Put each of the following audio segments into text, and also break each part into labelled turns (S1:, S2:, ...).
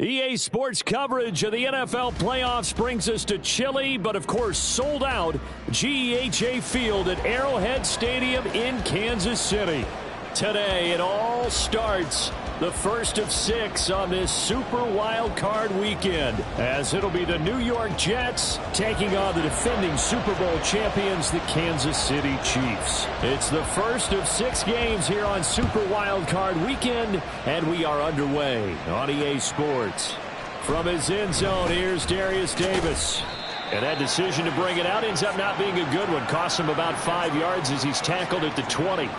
S1: EA Sports coverage of the NFL playoffs brings us to chilly, but of course sold out GEHA Field at Arrowhead Stadium in Kansas City. Today it all starts, the first of 6 on this Super Wild Card weekend, as it'll be the New York Jets taking on the defending Super Bowl champions, the Kansas City Chiefs. It's the first of 6 games here on Super Wild Card weekend, and we are underway on EA Sports. From his end zone, here's Darius Davis. And that decision to bring it out ends up not being a good one. Costs him about 5 yards as he's tackled at the 20.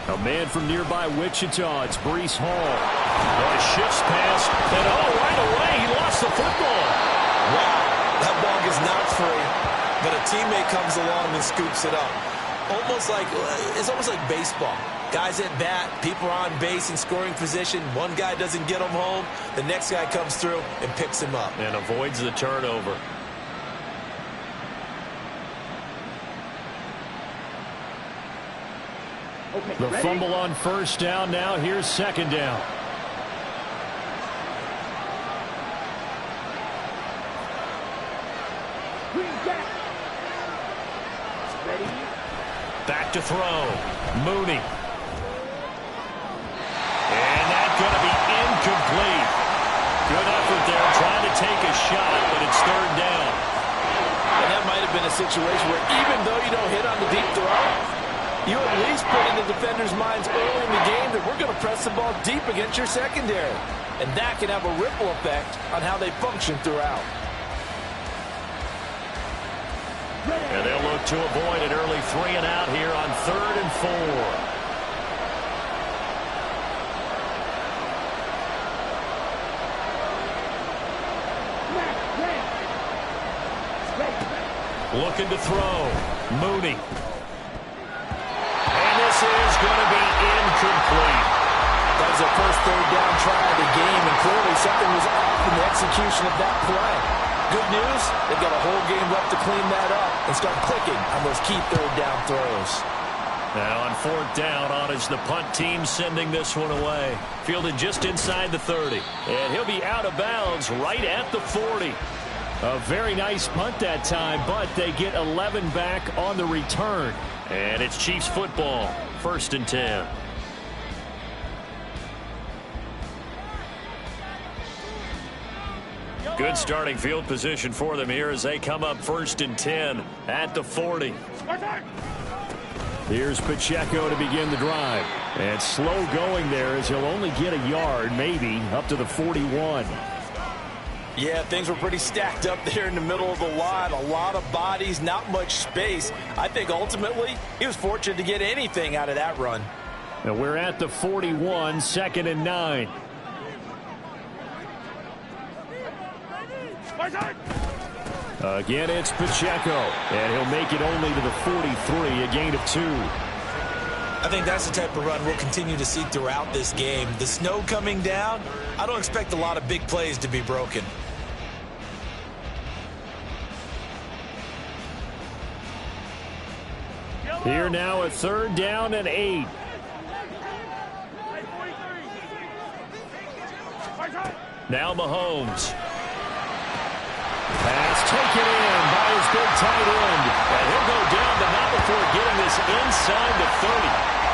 S1: A man from nearby Wichita, it's Breece Hall. Shifts past, and right away, he lost the football.
S2: Wow, that ball is not free, but a teammate comes along and scoops it up. It's almost like baseball. Guys at bat, people are on base in scoring position. One guy doesn't get him home, the next guy comes through and picks him up.
S1: And avoids the turnover. The fumble on first down. Now here's second down. Back to throw. Mooney. And that's going to be incomplete. Good effort there trying to take a shot, but it's third down.
S2: And that might have been a situation where even though you don't hit on the deep throw, you at least put in the defenders' minds early in the game that we're going to press the ball deep against your secondary. And that can have a ripple effect on how they function throughout.
S1: And they'll look to avoid an early 3 and out here on 3rd and 4. Looking to throw. Mooney. Is going to be incomplete.
S2: That was their first third down try of the game, and clearly something was off in the execution of that play. Good news, they've got a whole game left to clean that up and start clicking on those key third down throws.
S1: Now on 4th down, on is the punt team sending this one away. Fielded just inside the 30. And he'll be out of bounds right at the 40. A very nice punt that time, but they get 11 back on the return. And it's Chiefs football, 1st and 10. Good starting field position for them here as they come up 1st and 10 at the 40. Here's Pacheco to begin the drive. And slow going there as he'll only get a yard, maybe, up to the 41.
S2: Yeah, things were pretty stacked up there in the middle of the line. A lot of bodies, not much space. I think ultimately he was fortunate to get anything out of that run.
S1: And we're at the 41, 2nd and 9. Again, it's Pacheco, and he'll make it only to the 43, a gain of 2.
S2: I think that's the type of run we'll continue to see throughout this game. The snow coming down, I don't expect a lot of big plays to be broken.
S1: Here now at 3rd down and 8. Now Mahomes. Pass taken in by his big tight end. And he'll go down, but not before getting this inside the 30.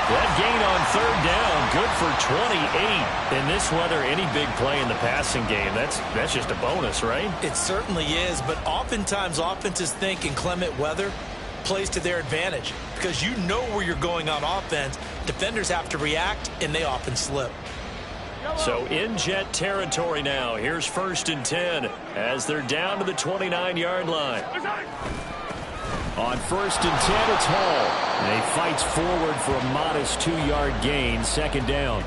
S1: That gain on 3rd down, good for 28. In this weather, any big play in the passing game, that's just a bonus, right?
S2: It certainly is, but oftentimes offenses think inclement weather plays to their advantage because you know where you're going on offense. Defenders have to react, and they often slip.
S1: So in Jet territory now. Here's 1st and 10 as they're down to the 29-yard line. On 1st and 10, it's Hall. And he fights forward for a modest 2-yard gain, 2nd down.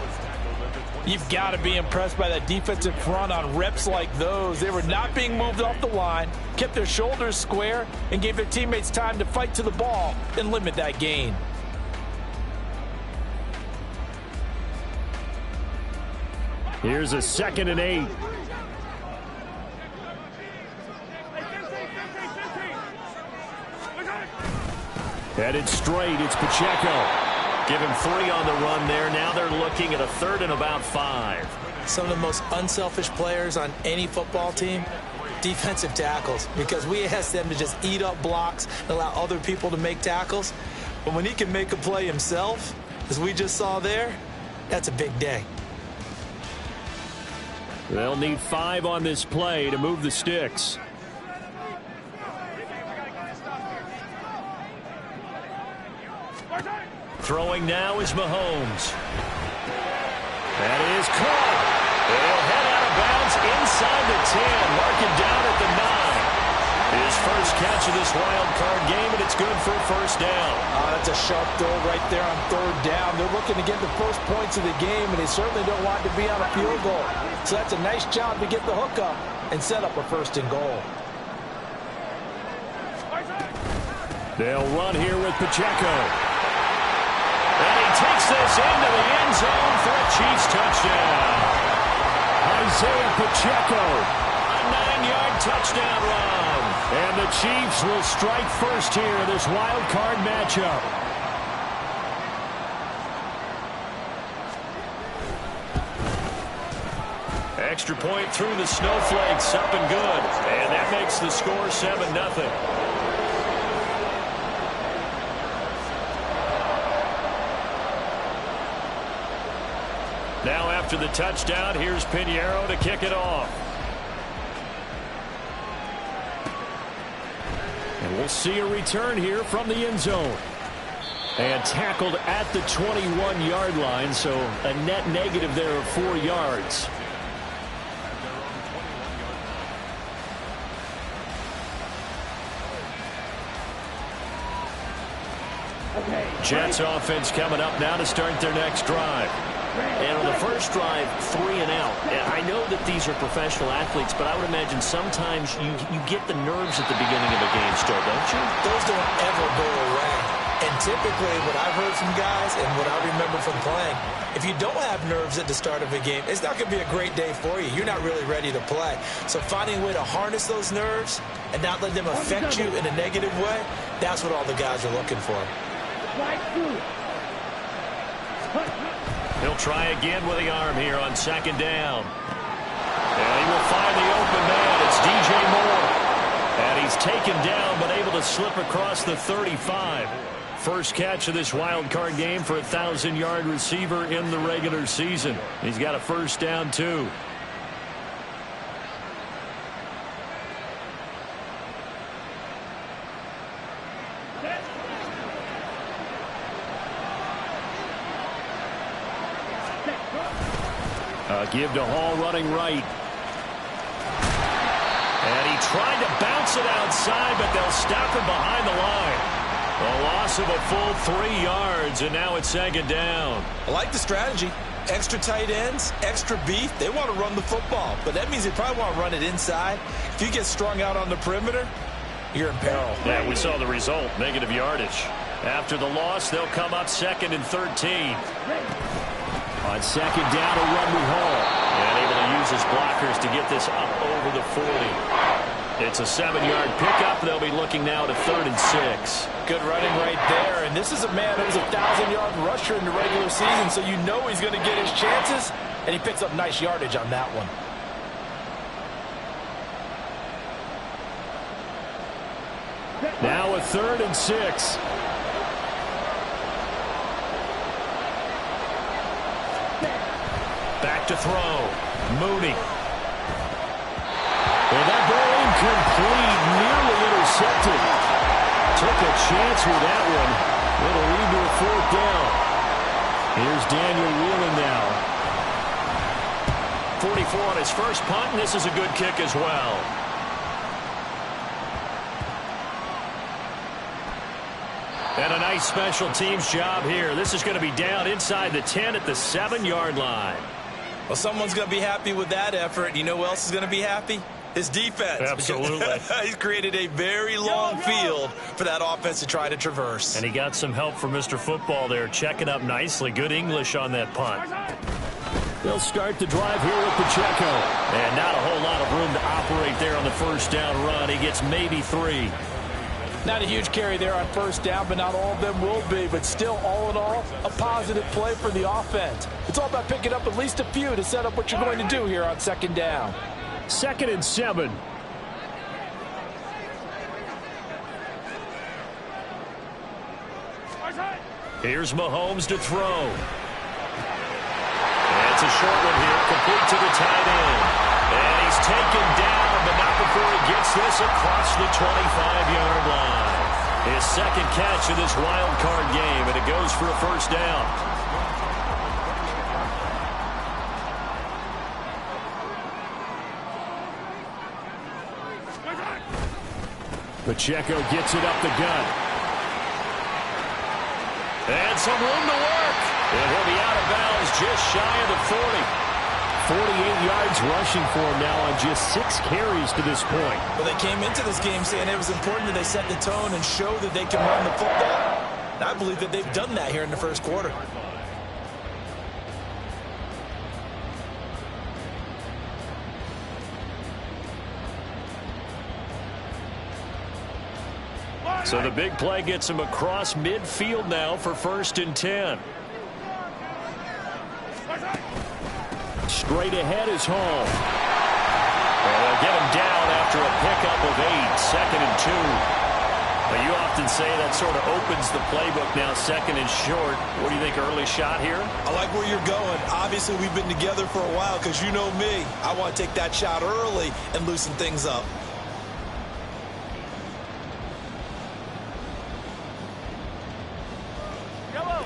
S2: You've got to be impressed by that defensive front on reps like those. They were not being moved off the line, kept their shoulders square, and gave their teammates time to fight to the ball and limit that gain.
S1: Here's a 2nd and 8. Headed straight, it's Pacheco.
S3: Give him 3 on the run there. Now they're looking at a 3rd and about 5.
S2: Some of the most unselfish players on any football team, defensive tackles, because we ask them to just eat up blocks and allow other people to make tackles. But when he can make a play himself, as we just saw there, that's a big day.
S1: They'll need 5 on this play to move the sticks.
S3: Throwing now is Mahomes.
S1: That is caught.
S3: They'll head out of bounds inside the 10. Mark it down at the 9. His first catch of this wild card game, and it's good for a first down.
S2: That's a sharp throw right there on 3rd down. They're looking to get the first points of the game, and they certainly don't want to be on a field goal. So that's a nice job to get the hook up and set up a 1st and goal.
S1: They'll run here with Pacheco.
S3: And he takes this into the end zone for a Chiefs touchdown.
S1: Isaiah Pacheco.
S3: A 9-yard touchdown run.
S1: And the Chiefs will strike first here in this wild card matchup.
S3: Extra point through the snowflakes, up and good. And that makes the score 7-0. Now after the touchdown, here's Pinheiro to kick it off.
S1: And we'll see a return here from the end zone. And tackled at the 21-yard line, so a net negative there of 4 yards.
S3: Jets offense coming up now to start their next drive. And on the first drive, 3 and out. I know that these are professional athletes, but I would imagine sometimes you get the nerves at the beginning of a game still, don't you?
S2: Those don't ever go away. And typically what I've heard from guys and what I remember from playing, if you don't have nerves at the start of a game, it's not going to be a great day for you. You're not really ready to play. So finding a way to harness those nerves and not let them affect you in a negative way, that's what all the guys are looking for.
S3: He'll try again with the arm here on 2nd down. And he will find the open man. It's DJ Moore. And he's taken down but able to slip across the 35. First catch of this wild card game for a 1,000-yard receiver in the regular season. He's got a first down, too.
S1: Give to Hall running right.
S3: And he tried to bounce it outside, but they'll stop him behind the line. A loss of a full 3 yards, and now it's 2nd down.
S2: I like the strategy. Extra tight ends, extra beef. They want to run the football, but that means they probably want to run it inside. If you get strung out on the perimeter, you're in peril.
S3: Yeah, we saw the result, negative yardage. After the loss, they'll come up 2nd and 13.
S1: On 2nd down, a run with Hall.
S3: And able to use his blockers to get this up over the 40. It's a 7-yard pickup. They'll be looking now to 3rd and 6.
S2: Good running right there. And this is a man who's a 1,000-yard rusher in the regular season, so you know he's going to get his chances. And he picks up nice yardage on that one.
S1: Now a 3rd and 6.
S3: Back to throw. Mooney.
S1: And that ball incomplete, nearly intercepted. Took a chance with that one. It'll lead to a 4th down. Here's Daniel Wheeling now.
S3: 44 on his first punt, and this is a good kick as well. And a nice special teams job here. This is going to be down inside the 10 at the 7-yard line.
S2: Well, someone's going to be happy with that effort. You know who else is going to be happy? His defense.
S3: Absolutely.
S2: He's created a very long field for that offense to try to traverse.
S3: And he got some help from Mr. Football there, checking up nicely. Good English on that punt.
S1: They'll start the drive here with Pacheco.
S3: And not a whole lot of room to operate there on the first down run. He gets maybe 3.
S4: Not a huge carry there on first down, but not all of them will be. But still, all in all, a positive play for the offense. It's all about picking up at least a few to set up what you're going to do here on second down.
S1: 2nd and 7.
S3: Here's Mahomes to throw. It's a short one here, complete to the tight end. And he's taken down, but not before he gets this across the 25-yard line. His second catch of this wild card game, and it goes for a first down.
S1: Pacheco gets it up the gut.
S3: And some room to work. And he'll be out of bounds just shy of the 40.
S1: 48 yards rushing for him now on just 6 carries to this point.
S2: Well, they came into this game saying it was important that they set the tone and show that they can run the football. And I believe that they've done that here in the first quarter.
S3: So the big play gets him across midfield now for 1st and 10.
S1: Straight ahead is home.
S3: And they'll get him down after a pickup of 8, 2nd and 2. Now, you often say that sort of opens the playbook now, 2nd and short. What do you think, early shot here?
S2: I like where you're going. Obviously, we've been together for a while because you know me. I want to take that shot early and loosen things up.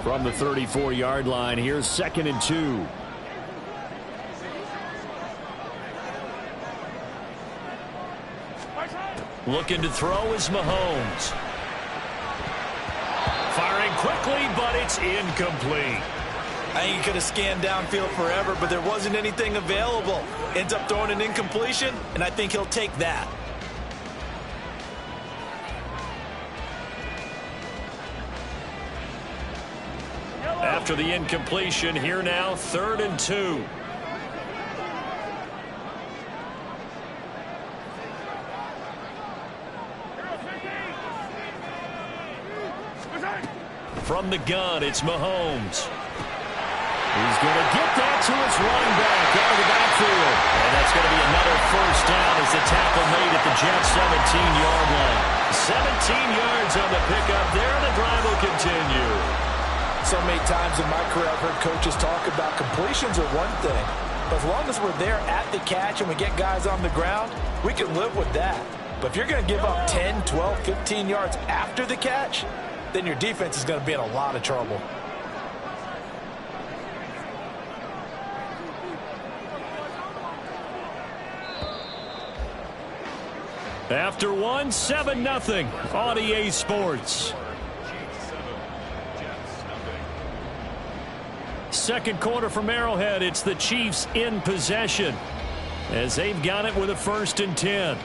S1: From the 34-yard line, here's 2nd and 2.
S3: Looking to throw is Mahomes. Firing quickly, but it's incomplete.
S2: I think he could have scanned downfield forever, but there wasn't anything available. Ends up throwing an incompletion, and I think he'll take that.
S3: After the incompletion, here now, 3rd and 2. From the gun, it's Mahomes.
S1: He's going to get that to his running back out of the backfield.
S3: And that's going to be another first down as the tackle made at the Jets' 17-yard line. 17 yards on the pickup there, and the drive will continue.
S4: So many times in my career I've heard coaches talk about completions are one thing, but as long as we're there at the catch and we get guys on the ground, we can live with that. But if you're going to give up 10, 12, 15 yards after the catch, then your defense is going to be in a lot of trouble.
S1: After 7-0 on EA Sports. Second quarter from Arrowhead. It's the Chiefs in possession as they've got it with a 1st and 10.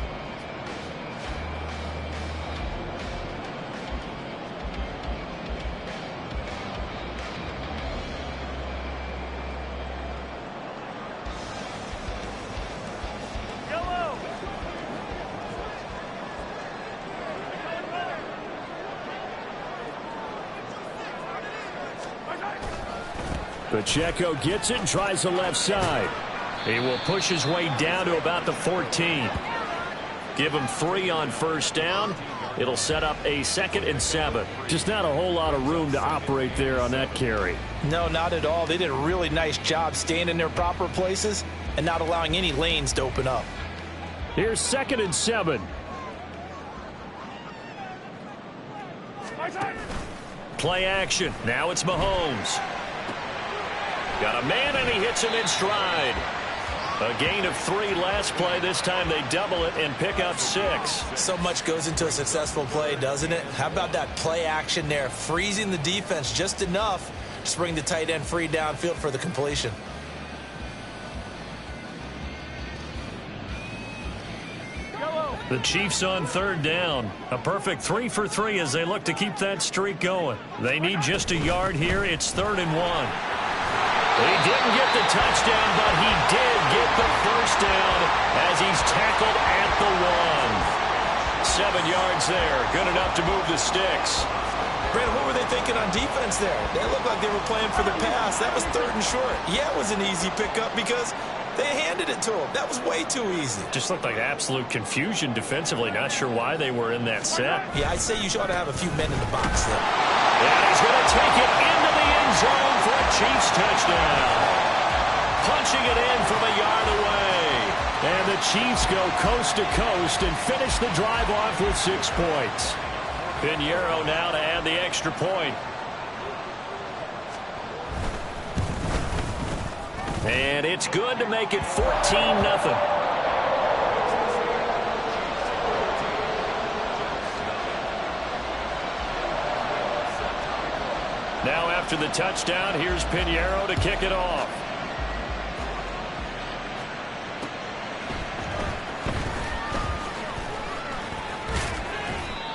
S1: Pacheco gets it and tries the left side.
S3: He will push his way down to about the 14. Give him 3 on first down. It'll set up a 2nd and 7.
S1: Just not a whole lot of room to operate there on that carry.
S4: No, not at all. They did a really nice job staying in their proper places and not allowing any lanes to open up.
S1: Here's 2nd and 7.
S3: Play action. Now it's Mahomes. Got a man, and he hits him in stride. A gain of 3 last play. This time they double it and pick up 6.
S2: So much goes into a successful play, doesn't it? How about that play action there? Freezing the defense just enough to bring the tight end free downfield for the completion.
S3: The Chiefs on 3rd down. A perfect 3 for 3 as they look to keep that streak going. They need just a yard here. It's 3rd and 1. He didn't get the touchdown, but he did get the first down as he's tackled at the 1. 7 yards there. Good enough to move the sticks.
S2: Brandon, what were they thinking on defense there? They looked like they were playing for the pass. That was 3rd and short. Yeah, it was an easy pickup because they handed it to him. That was way too easy.
S3: Just looked like absolute confusion defensively. Not sure why they were in that set.
S2: Yeah, I'd say you ought to have a few men in the box there.
S3: And he's going to take it into the end zone for a Chiefs touchdown. Punching it in from a yard away.
S1: And the Chiefs go coast to coast and finish the drive off with 6 points.
S3: Pinheiro now to add the extra point. And it's good to make it 14-0. Now after the touchdown, here's Pinheiro to kick it off.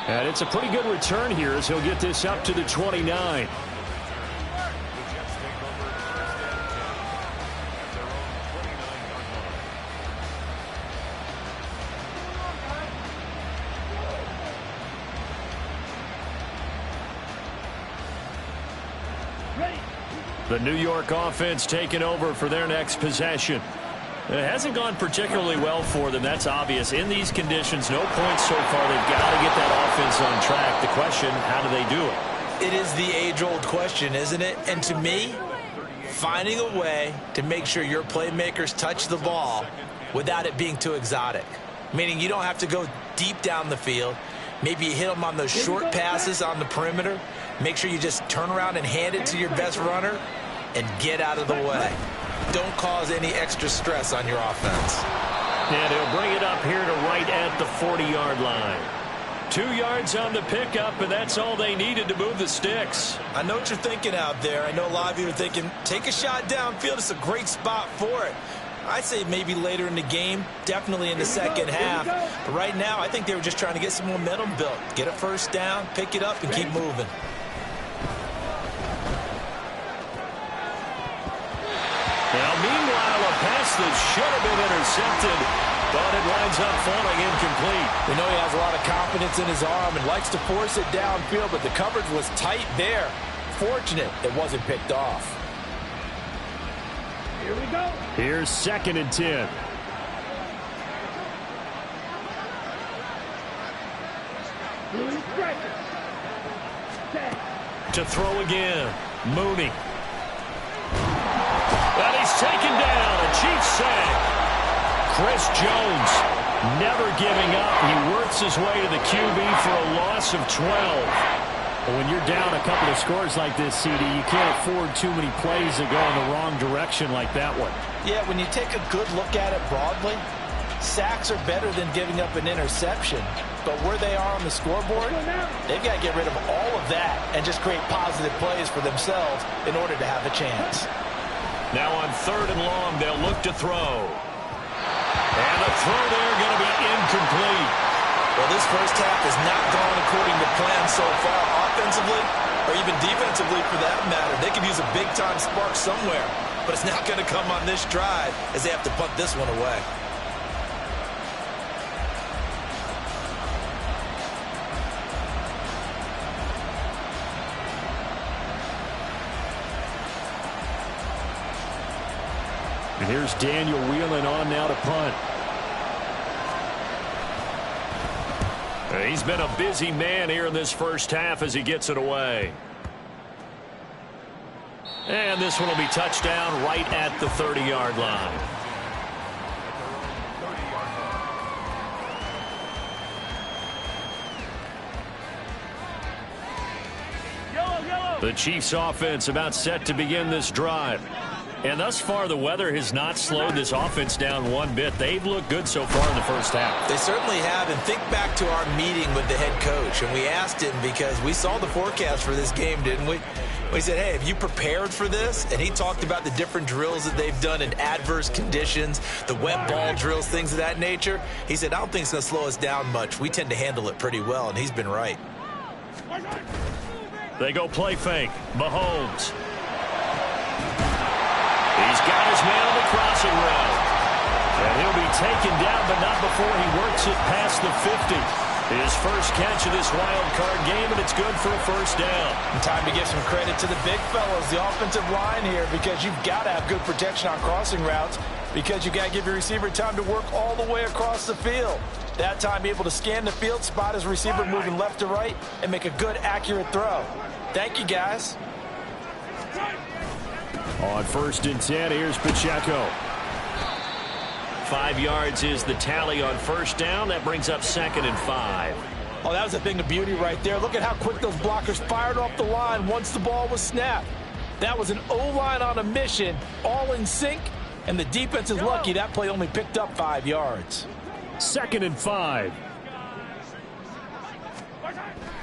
S1: And it's a pretty good return here as he'll get this up to the 29. The New York offense taking over for their next possession. It hasn't gone particularly well for them. That's obvious. In these conditions, no points so far. They've got to get that offense on track. The question, how do they do it?
S2: It is the age-old question, isn't it? And to me, finding a way to make sure your playmakers touch the ball without it being too exotic. Meaning you don't have to go deep down the field. Maybe you hit them on those short passes on the perimeter. Make sure you just turn around and hand it to your best runner and get out of the way. Don't cause any extra stress on your offense.
S3: And he'll bring it up here to right at the 40-yard line. 2 yards on the pickup, and that's all they needed to move the sticks.
S2: I know what you're thinking out there. I know a lot of you are thinking, take a shot downfield. It's a great spot for it. I'd say maybe later in the game, definitely in the second half. But right now, I think they were just trying to get some momentum built. Get a first down, pick it up, and keep moving.
S3: Now, meanwhile, a pass that should have been intercepted, but it winds up falling incomplete.
S4: We know he has a lot of confidence in his arm and likes to force it downfield, but the coverage was tight there. Fortunate it wasn't picked off.
S1: Here we go. Here's 2nd and 10.
S3: To throw again, Mooney. And he's taken down, a Chiefs sack. Chris Jones never giving up. He works his way to the QB for a loss of 12.
S1: When you're down a couple of scores like this, CD, you can't afford too many plays that go in the wrong direction like that one.
S4: Yeah, when you take a good look at it broadly, sacks are better than giving up an interception. But where they are on the scoreboard, they've got to get rid of all of that and just create positive plays for themselves in order to have a chance.
S3: Now on 3rd and long, they'll look to throw. And the throw there going to be incomplete.
S2: Well, this first half has not gone according to plan so far, offensively or even defensively for that matter. They could use a big-time spark somewhere, but it's not going to come on this drive as they have to punt this one away.
S1: And here's Daniel wheeling on now to punt.
S3: He's been a busy man here in this first half as he gets it away. And this one will be touchdown right at the 30-yard line. The Chiefs offense about set to begin this drive. And thus far, the weather has not slowed this offense down one bit. They've looked good so far in the first half.
S2: They certainly have. And think back to our meeting with the head coach. And we asked him because we saw the forecast for this game, didn't we? We said, hey, have you prepared for this? And he talked about the different drills that they've done in adverse conditions, the wet ball drills, things of that nature. He said, I don't think it's going to slow us down much. We tend to handle it pretty well, and he's been right.
S3: They go play fake. Mahomes. got his man on the crossing route. And he'll be taken down, but not before he works it past the 50. His first catch of this wild card game, and it's good for a first down.
S4: And time to give some credit to the big fellas, the offensive line here, because you've got to have good protection on crossing routes, because you've got to give your receiver time to work all the way across the field. That time, be able to scan the field, spot his receiver moving left to right, and make a good, accurate throw. Thank you, guys.
S1: On 1st and 10, here's Pacheco.
S3: 5 yards is the tally on first down. That brings up 2nd and 5.
S4: Oh, that was a thing of beauty right there. Look at how quick those blockers fired off the line once the ball was snapped. That was an O-line on a mission, all in sync, and the defense is lucky that play only picked up 5 yards.
S1: 2nd and 5.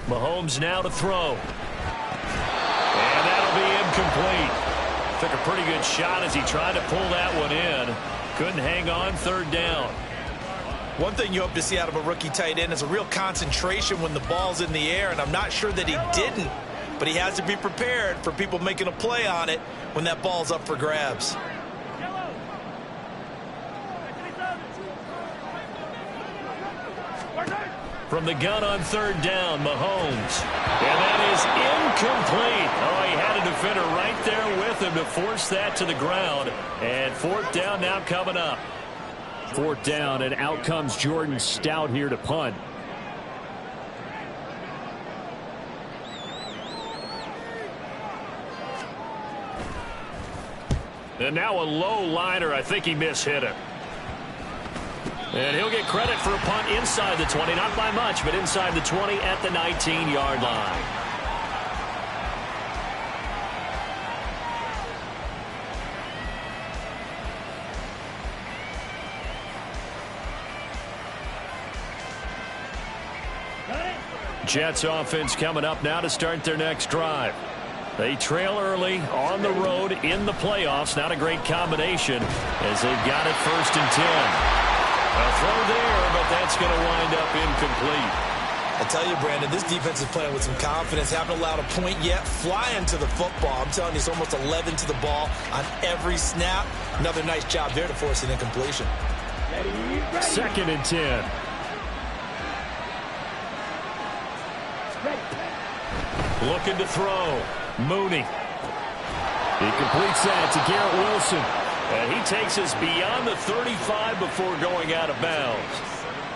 S3: Mahomes now to throw. And that'll be incomplete. Took a pretty good shot as he tried to pull that one in. Couldn't hang on 3rd down.
S2: One thing you hope to see out of a rookie tight end is a real concentration when the ball's in the air, and I'm not sure that he didn't, but he has to be prepared for people making a play on it when that ball's up for grabs.
S3: From the gun on 3rd down, Mahomes. And that is incomplete. Oh, he had a defender right there with him to force that to the ground. And 4th down now coming up.
S1: 4th down, and out comes Jordan Stout here to punt.
S3: And now a low liner. I think he mishit it. And he'll get credit for a punt inside the 20. Not by much, but inside the 20 at the 19-yard line. Jets offense coming up now to start their next drive. They trail early on the road in the playoffs. Not a great combination as they've got it 1st and 10. A throw there, but that's going to wind up incomplete.
S2: I tell you, Brandon, this defense is playing with some confidence. Haven't allowed a point yet. Flying to the football. I'm telling you, it's almost 11 to the ball on every snap. Another nice job there to force an incompletion.
S1: 2nd and 10.
S3: Looking to throw. Mooney.
S1: He completes that to Garrett Wilson.
S3: And he takes us beyond the 35 before going out of bounds.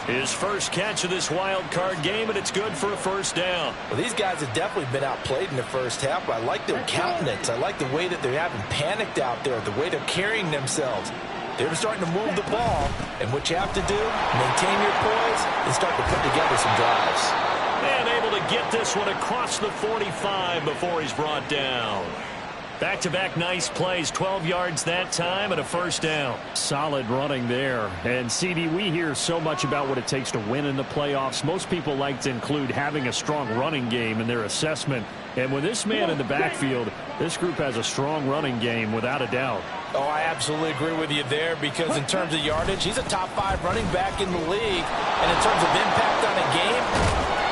S3: His first catch of this wild card game, and it's good for a first down.
S4: Well, these guys have definitely been outplayed in the first half, but I like their countenance. I like the way that they're having panicked out there, the way they're carrying themselves. They're starting to move the ball, and what you have to do, maintain your poise and start to put together some drives.
S3: And able to get this one across the 45 before he's brought down. Back-to-back nice plays, 12 yards that time and a first down.
S1: Solid running there. And, CD, we hear so much about what it takes to win in the playoffs. Most people like to include having a strong running game in their assessment. And with this man in the backfield, this group has a strong running game without a doubt.
S4: Oh, I absolutely agree with you there because in terms of yardage, he's a top 5 running back in the league. And in terms of impact on a game,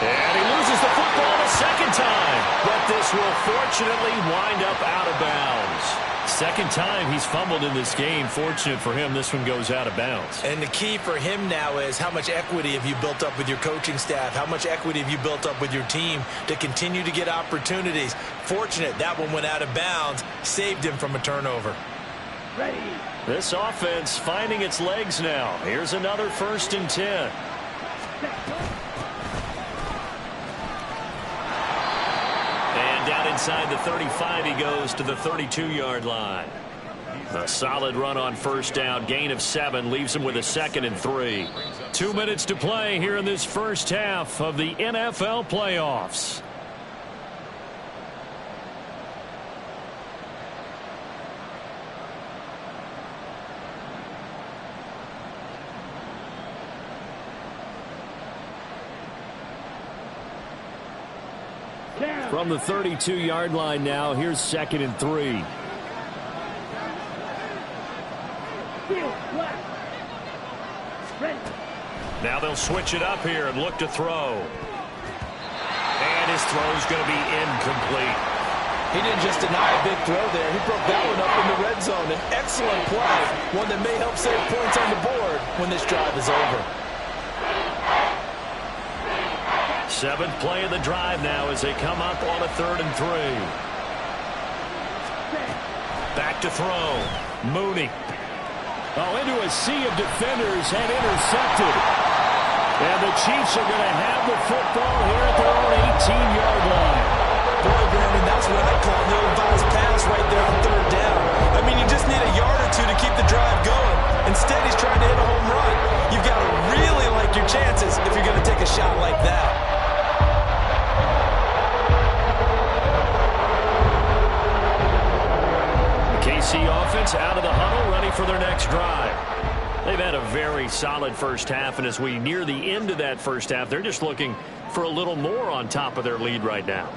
S3: and he loses the football a second time. But this will fortunately wind up out of bounds. Second time he's fumbled in this game. Fortunate for him, this one goes out of bounds.
S2: And the key for him now is how much equity have you built up with your coaching staff? How much equity have you built up with your team to continue to get opportunities? Fortunate that one went out of bounds, saved him from a turnover.
S3: Ready. This offense finding its legs now. Here's another 1st and 10. And down inside the 35 he goes to the 32-yard line. A solid run on first down. Gain of 7 leaves him with a 2nd and 3. 2 minutes to play here in this first half of the NFL playoffs.
S1: From the 32-yard line now, here's 2nd and 3.
S3: Now they'll switch it up here and look to throw. And his throw is going to be incomplete.
S4: He didn't just deny a big throw there. He broke that one up in the red zone. An excellent play, one that may help save points on the board when this drive is over.
S3: Seventh play of the drive now as they come up on a 3rd and 3. Back to throw. Mooney.
S1: Oh, into a sea of defenders and intercepted. And the Chiefs are going to have the football here at their own 18-yard line.
S2: Boy, Brandon, that's what I call no advised pass right there on 3rd down. I mean, you just need a yard or two to keep the drive going. Instead, he's trying to hit a home run. You've got to really like your chances if you're going to take a shot like that.
S3: KC offense out of the huddle, ready for their next drive. They've had a very solid first half, and as we near the end of that first half, they're just looking for a little more on top of their lead right now.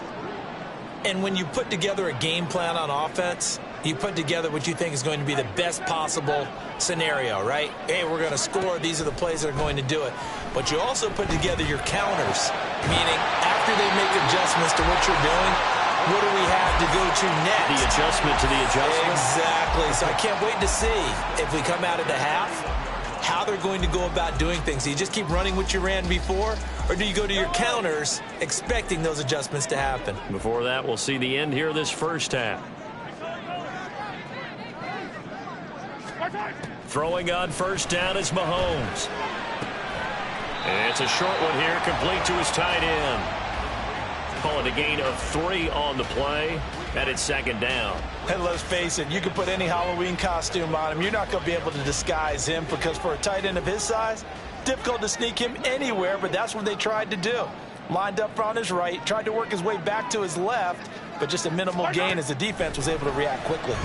S2: And when you put together a game plan on offense, you put together what you think is going to be the best possible scenario, right? Hey, we're going to score. These are the plays that are going to do it. But you also put together your counters, meaning after they make adjustments to what you're doing, what do we have to go to next?
S3: The adjustment to the adjustment.
S2: Exactly. So I can't wait to see if we come out of the half, how they're going to go about doing things. Do you just keep running what you ran before, or do you go to your counters expecting those adjustments to happen?
S3: Before that, we'll see the end here of this first half. Throwing on first down is Mahomes. And it's a short one here, complete to his tight end. Call it a gain of 3 on the play, and it's 2nd down.
S4: And let's face it, you can put any Halloween costume on him. You're not going to be able to disguise him because for a tight end of his size, difficult to sneak him anywhere, but that's what they tried to do. Lined up on his right, tried to work his way back to his left, but just a minimal gain as the defense was able to react quickly.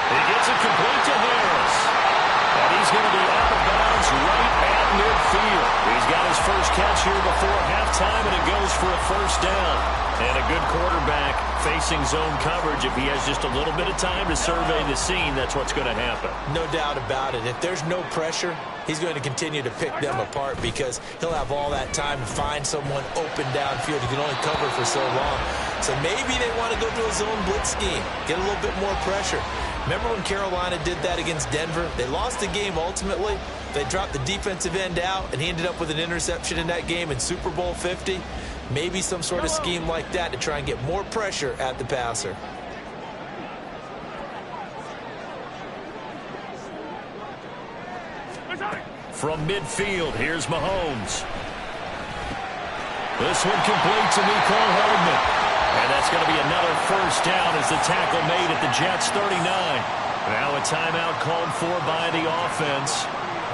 S3: He gets it complete to Harris. And he's going to be out of bounds right at midfield. He's got his first catch here before halftime, and it goes for a first down. And a good quarterback facing zone coverage. If he has just a little bit of time to survey the scene, that's what's going to happen.
S2: No doubt about it. If there's no pressure, he's going to continue to pick them apart because he'll have all that time to find someone open downfield. He can only cover for so long. So maybe they want to go to a zone blitz scheme, get a little bit more pressure. Remember when Carolina did that against Denver? They lost the game ultimately. They dropped the defensive end out, and he ended up with an interception in that game in Super Bowl 50. Maybe some sort of scheme like that to try and get more pressure at the passer.
S3: From midfield, here's Mahomes. This one complete to Mecole Hardman. And that's going to be another first down as the tackle made at the Jets' 39. Now a timeout called for by the offense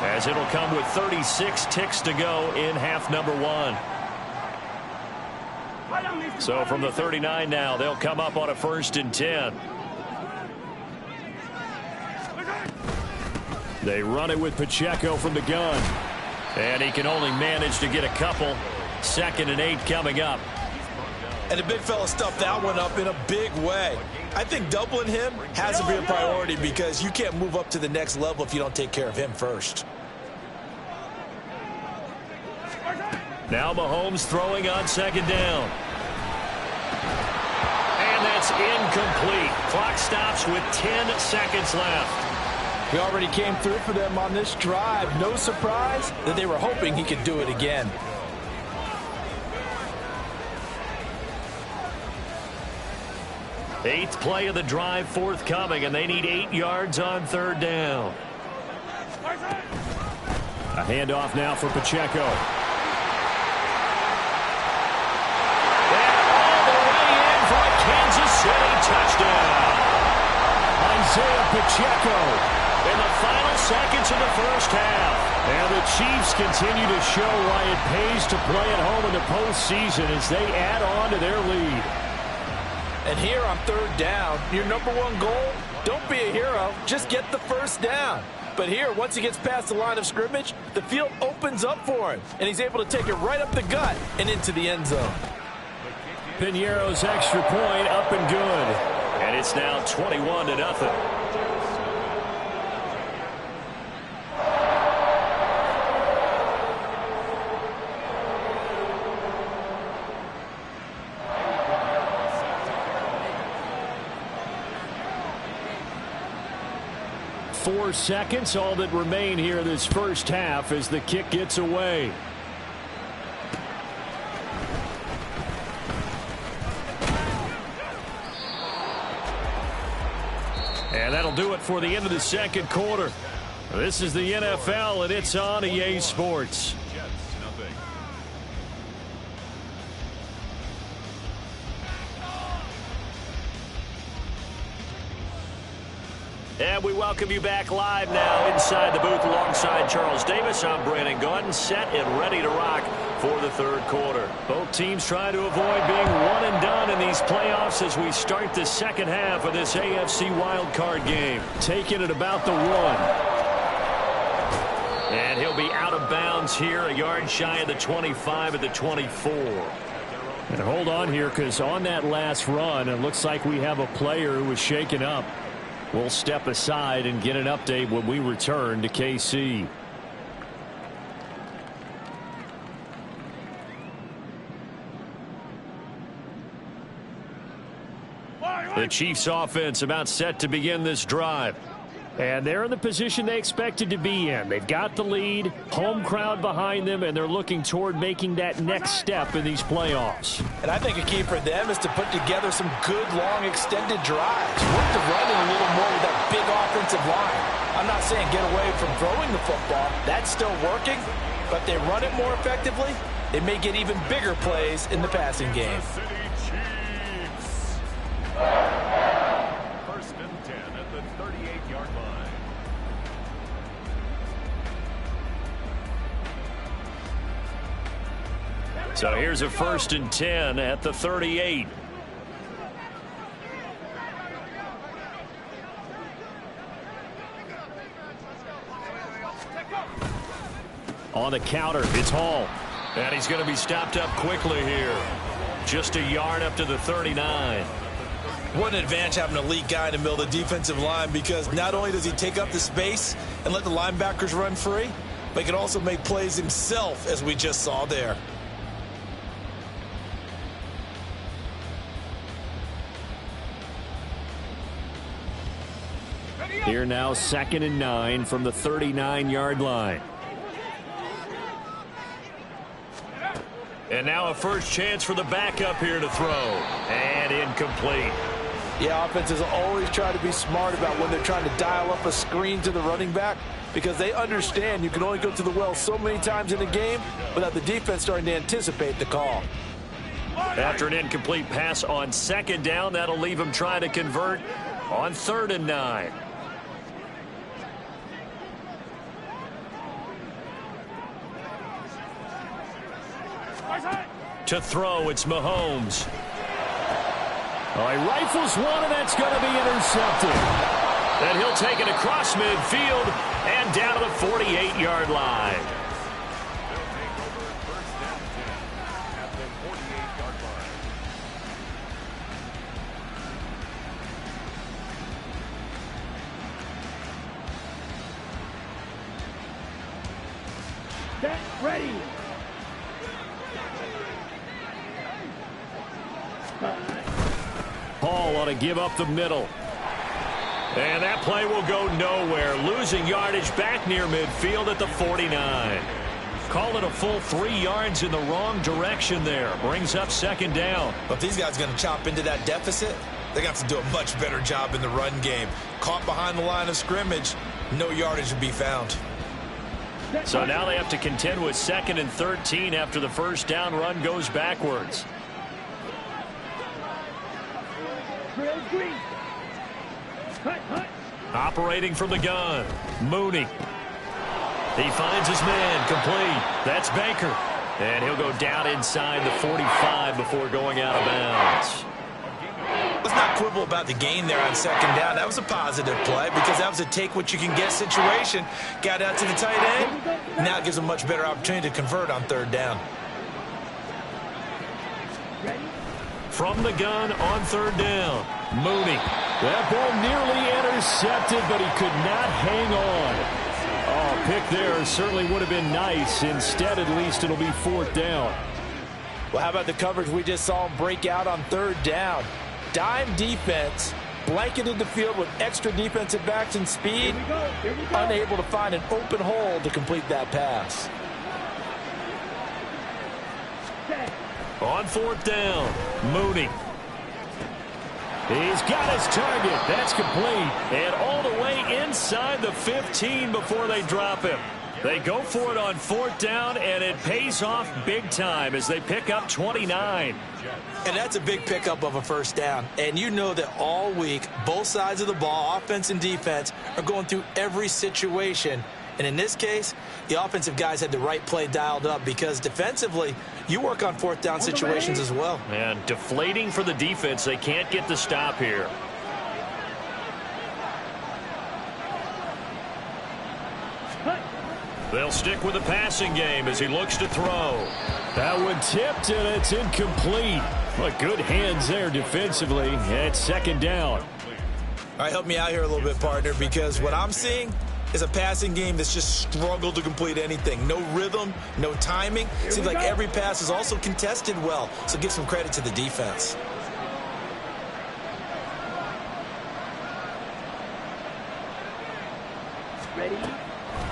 S3: as it'll come with 36 ticks to go in half number 1. So from the 39 now, they'll come up on a 1st and 10. They run it with Pacheco from the gun. And he can only manage to get a couple. 2nd and 8 coming up.
S4: And the big fella stuffed that one up in a big way. I think doubling him has to be a priority because you can't move up to the next level if you don't take care of him first.
S3: Now Mahomes throwing on 2nd down. And that's incomplete. Clock stops with 10 seconds left.
S4: He already came through for them on this drive. No surprise that they were hoping he could do it again.
S3: Eighth play of the drive forthcoming, and they need 8 yards on 3rd down.
S1: A handoff now for Pacheco.
S3: And all the way in for a Kansas City touchdown.
S1: Isaiah Pacheco.
S3: In the final seconds of the first half.
S1: And the Chiefs continue to show why it pays to play at home in the postseason as they add on to their lead.
S4: And here on 3rd down, your number 1 goal, don't be a hero, just get the first down. But here, once he gets past the line of scrimmage, the field opens up for him, and he's able to take it right up the gut and into the end zone.
S1: Piñeiro's extra point up and good.
S3: And it's now 21-0.
S1: 4 seconds, all that remain here this first half as the kick gets away. And that'll do it for the end of the second quarter. This is the NFL, and it's on EA Sports.
S3: And we welcome you back live now inside the booth alongside Charles Davis. I'm Brandon Gaudin, set and ready to rock for the third quarter. Both teams trying to avoid being one and done in these playoffs as we start the second half of this AFC wildcard game.
S1: Taking it about the 1.
S3: And he'll be out of bounds here, a yard shy of the 25 at the 24.
S1: And hold on here, because on that last run, it looks like we have a player who was shaken up. We'll step aside and get an update when we return to KC. The Chiefs offense about set to begin this drive. And they're in the position they expected to be in. They've got the lead, home crowd behind them, and they're looking toward making that next step in these playoffs.
S4: And I think a key for them is to put together some good, long, extended drives. Work the running a little more with that big offensive line. I'm not saying get away from throwing the football. That's still working. But they run it more effectively, they may get even bigger plays in the passing game.
S5: First and 10 at the 38-yard line.
S3: So here's a first and 10 at the 38.
S1: On the counter, it's Hall.
S3: And he's going to be stopped up quickly here. Just a yard up to the 39.
S2: What an advantage having an elite guy in the middle of the defensive line, because not only does he take up the space and let the linebackers run free, but he can also make plays himself, as we just saw there.
S1: Here now, 2nd and 9 from the 39-yard line.
S3: And now a first chance for the backup here to throw. And incomplete.
S4: Yeah, offenses always try to be smart about when they're trying to dial up a screen to the running back, because they understand you can only go to the well so many times in a game without the defense starting to anticipate the call.
S3: After an incomplete pass on 2nd down, that'll leave him trying to convert on 3rd and 9. To throw, it's Mahomes.
S1: All right, rifles one, and that's going to be intercepted.
S3: And he'll take it across midfield and down to the 48-yard line.
S1: Ready. Hall ought to give up the middle.
S3: And that play will go nowhere. Losing yardage back near midfield at the 49. Call it a full 3 yards in the wrong direction there. Brings up 2nd down.
S2: But if these guys are going to chop into that deficit, they're going to have to do a much better job in the run game. Caught behind the line of scrimmage, no yardage will be found.
S3: So now they have to contend with 2nd and 13 after the first down run goes backwards. Operating from the gun, Mooney. He finds his man, complete. That's Baker. And he'll go down inside the 45 before going out of bounds.
S2: Let's not quibble about the gain there on 2nd down. That was a positive play, because that was a take-what-you-can-get situation. Got out to the tight end. Now it gives a much better opportunity to convert on 3rd down.
S3: From the gun on 3rd down, Mooney.
S1: That ball nearly intercepted, but he could not hang on. Oh, pick there certainly would have been nice. Instead, at least it'll be 4th down.
S4: Well, how about the coverage we just saw him break out on 3rd down? Dime defense, blanketed the field with extra defensive backs and speed, unable to find an open hole to complete that pass.
S3: On fourth down, Mooney. He's got his target. That's complete. And all the way inside the 15 before they drop him. They go for it on fourth down, and it pays off big time as they pick up 29.
S2: And that's a big pickup of a first down. And you know that all week, both sides of the ball, offense and defense, are going through every situation. And in this case, the offensive guys had the right play dialed up because defensively, you work on fourth down situations as well.
S3: And deflating for the defense. They can't get the stop here. They'll stick with the passing game as he looks to throw.
S1: That one tipped, and it's incomplete. But good hands there defensively at second down.
S2: All right, help me out here a little bit, partner, because what I'm seeing is a passing game that's just struggled to complete anything. No rhythm, no timing. Seems like every pass is also contested well, so give some credit to the defense.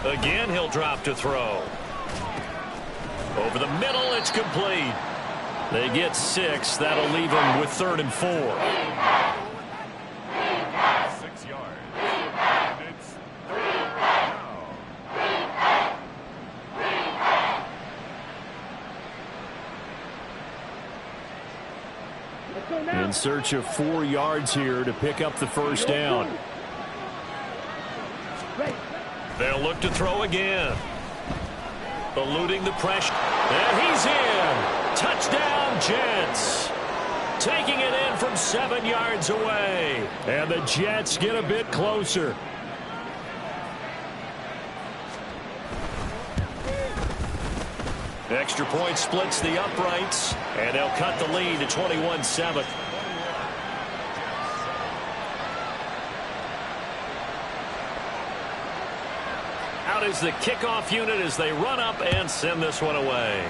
S3: Again, he'll drop to throw. Over the middle, it's complete. They get 6. That'll leave them with 3rd and 4.
S5: 6 yards. And it's 3rd down.
S1: In search of 4 yards here to pick up the first down.
S3: They'll look to throw again. Eluding the pressure. And he's in. Touchdown, Jets. Taking it in from 7 yards away.
S1: And the Jets get a bit closer.
S3: Extra point splits the uprights. And they'll cut the lead to 21-7. Out is the kickoff unit as they run up and send this one away.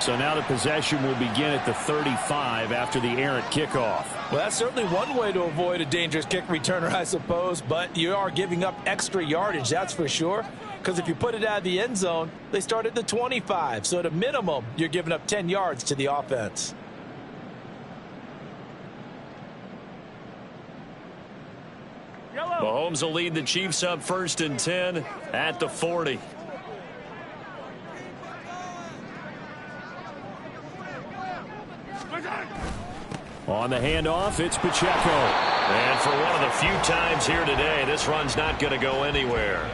S1: So now the possession will begin at the 35 after the errant kickoff.
S4: Well, that's certainly one way to avoid a dangerous kick returner, I suppose, but you are giving up extra yardage, that's for sure. Because if you put it out of the end zone, they start at the 25. So at a minimum, you're giving up 10 yards to the offense.
S3: Mahomes will lead the Chiefs up 1st and 10 at the 40.
S1: On the handoff, it's Pacheco.
S3: And for one of the few times here today, this run's not going to go anywhere.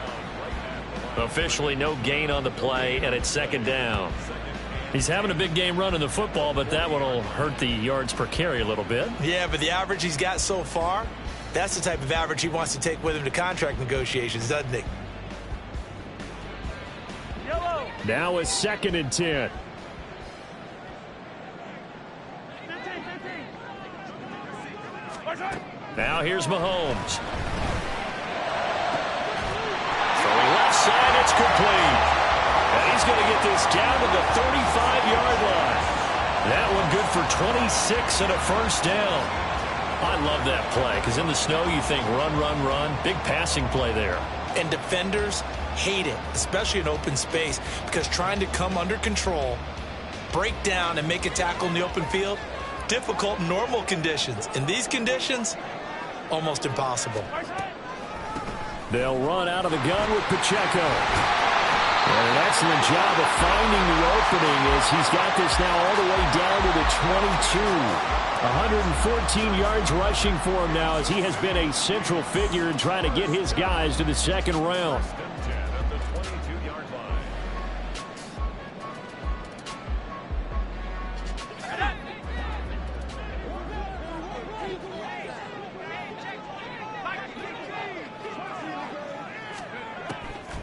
S3: Officially no gain on the play, and it's 2nd down.
S1: He's having a big game running the football, but that one will hurt the yards per carry a little bit.
S2: Yeah, but the average he's got so far, that's the type of average he wants to take with him to contract negotiations, doesn't he?
S1: Now it's 2nd and 10.
S3: Now here's Mahomes. Throwing left side, it's complete. And he's going to get this down to the 35-yard line. That one good for 26 and a first down. I love that play because in the snow you think run, run, run. Big passing play there.
S2: And defenders hate it, especially in open space, because trying to come under control, break down, and make a tackle in the open field, difficult in normal conditions. In these conditions, almost impossible.
S1: They'll run out of the gun with Pacheco. And an excellent job of finding the opening as he's got this now all the way down to the 22. 114 yards rushing for him now as he has been a central figure in trying to get his guys to the 2nd round.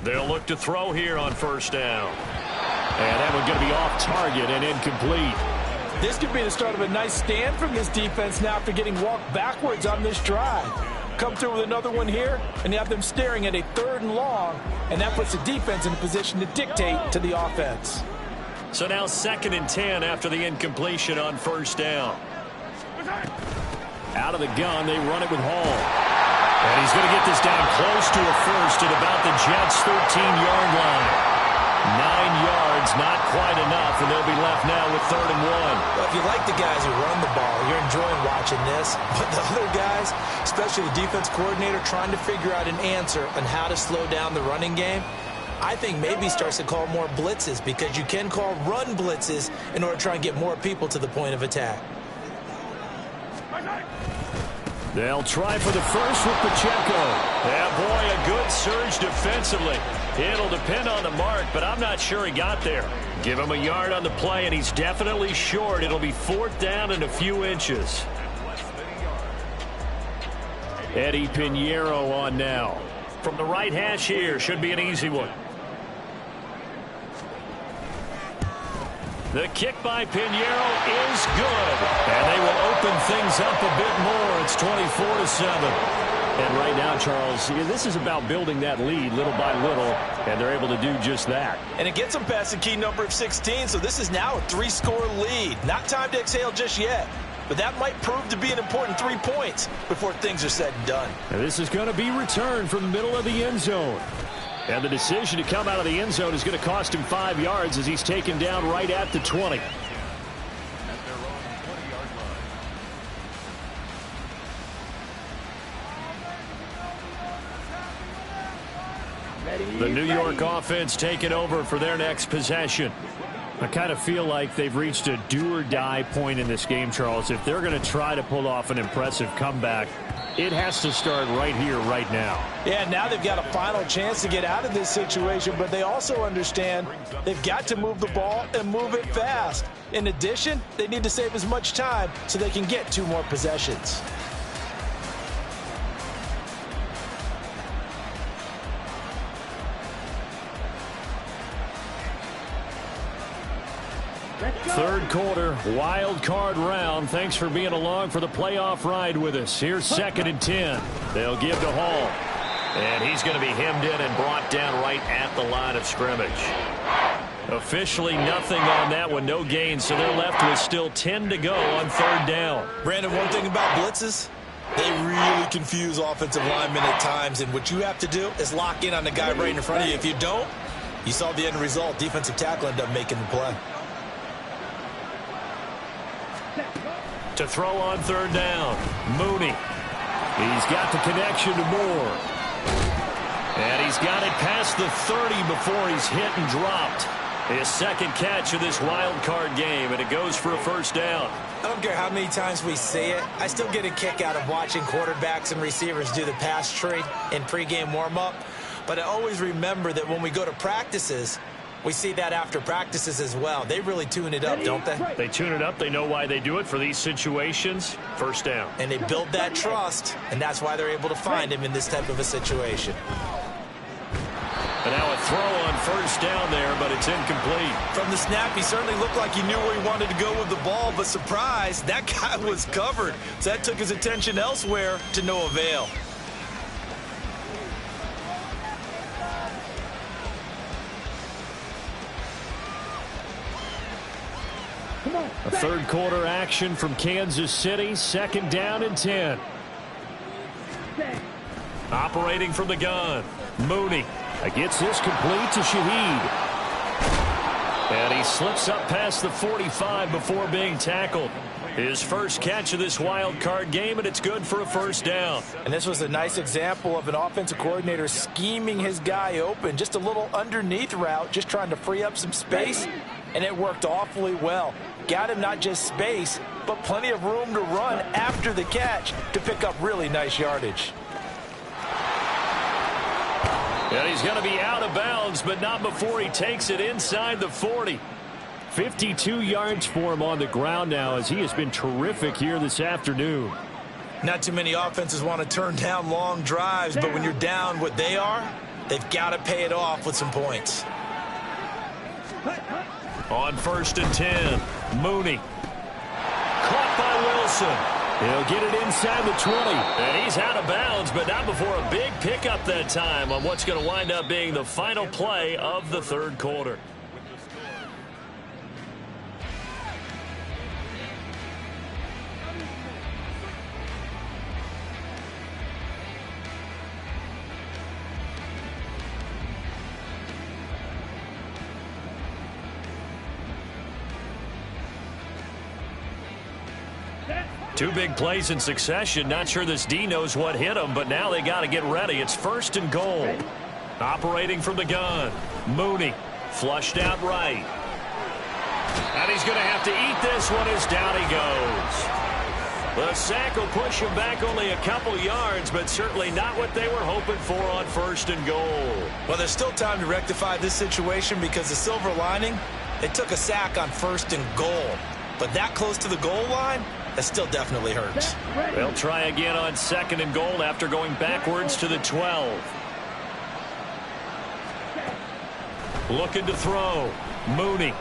S3: They'll look to throw here on 1st down. And that one going to be off target and incomplete.
S4: This could be the start of a nice stand from this defense now after getting walked backwards on this drive. Come through with another one here, and you have them staring at a 3rd and long, and that puts the defense in a position to dictate to the offense.
S3: So now 2nd and 10 after the incompletion on 1st down.
S1: Out of the gun, they run it with Hall. And he's going to get this down close to a first at about the Jets' 13-yard line. 9 yards, not quite enough, and they'll be left now with 3rd and 1.
S2: Well, if you like the guys who run the ball, you're enjoying watching this. But the other guys, especially the defense coordinator, trying to figure out an answer on how to slow down the running game, I think maybe starts to call more blitzes, because you can call run blitzes in order to try and get more people to the point of attack.
S1: They'll try for the first with Pacheco.
S3: Yeah, boy, a good surge defensively. It'll depend on the mark, but I'm not sure he got there. Give him a yard on the play, and he's definitely short. It'll be 4th down and a few inches.
S1: Eddie Pinheiro on now.
S3: From the right hash here, should be an easy one. The kick by Pinheiro is good. And they will open things up a bit more. It's 24-7.
S1: And right now, Charles, this is about building that lead little by little, and they're able to do just that.
S2: And it gets them past the key number of 16, so this is now a 3-score lead. Not time to exhale just yet, but that might prove to be an important 3 points before things are said and done.
S1: And this is going to be returned from the middle of the end zone. And the decision to come out of the end zone is going to cost him 5 yards as he's taken down right at the 20. The New York offense taking over for their next possession. I kind of feel like they've reached a do-or-die point in this game, Charles. If they're going to try to pull off an impressive comeback, it has to start right here, right now.
S4: Yeah, now they've got a final chance to get out of this situation, but they also understand they've got to move the ball and move it fast. In addition, they need to save as much time so they can get 2 more possessions.
S1: Third quarter, wild card round. Thanks for being along for the playoff ride with us. Here's 2nd and 10. They'll give to Hall.
S3: And he's going to be hemmed in and brought down right at the line of scrimmage. Officially nothing on that one, no gain, so they're left with still 10 to go on 3rd down.
S2: Brandon, one thing about blitzes, they really confuse offensive linemen at times, and what you have to do is lock in on the guy right in front of you. If you don't, you saw the end result. Defensive tackle ended up making the play.
S3: To throw on 3rd down, Mooney.
S1: He's got the connection to Moore.
S3: And he's got it past the 30 before he's hit and dropped. His 2nd catch of this wild card game, and it goes for a 1st down.
S2: I don't care how many times we say it, I still get a kick out of watching quarterbacks and receivers do the pass tree in pregame warm-up. But I always remember that when we go to practices, we see that after practices as well. They really tune it up, don't they?
S3: They tune it up. They know why they do it for these situations. 1st down.
S2: And they build that trust, and that's why they're able to find him in this type of a situation.
S3: And now a throw on 1st down there, but it's incomplete.
S2: From the snap, he certainly looked like he knew where he wanted to go with the ball, but surprise, that guy was covered. So that took his attention elsewhere to no avail.
S1: A 3rd quarter action from Kansas City. 2nd down and 10.
S3: Operating from the gun, Mooney.
S1: Gets this complete to Shaheed.
S3: And he slips up past the 45 before being tackled. His 1st catch of this wild card game, and it's good for a 1st down.
S4: And this was a nice example of an offensive coordinator scheming his guy open. Just a little underneath route, just trying to free up some space, and it worked awfully well. Got him not just space, but plenty of room to run after the catch to pick up really nice yardage.
S3: And he's going to be out of bounds, but not before he takes it inside the 40.
S1: 52 yards for him on the ground now, as he has been terrific here this afternoon.
S2: Not too many offenses want to turn down long drives, but when you're down what they are, they've got to pay it off with some points.
S3: On 1st and 10, Mooney. Caught by Wilson.
S1: He'll get it inside the 20.
S3: And he's out of bounds, but not before a big pickup that time on what's going to wind up being the final play of the 3rd quarter. Two big plays in succession. Not sure this D knows what hit him, but now they got to get ready. It's 1st and goal. Operating from the gun. Mooney flushed out right. And he's going to have to eat this one as down he goes. The sack will push him back only a couple yards, but certainly not what they were hoping for on 1st and goal.
S4: Well, there's still time to rectify this situation because the silver lining, they took a sack on 1st and goal. But that close to the goal line, that still definitely hurts.
S3: They'll try again on 2nd and goal after going backwards to the 12. Looking to throw. Mooney.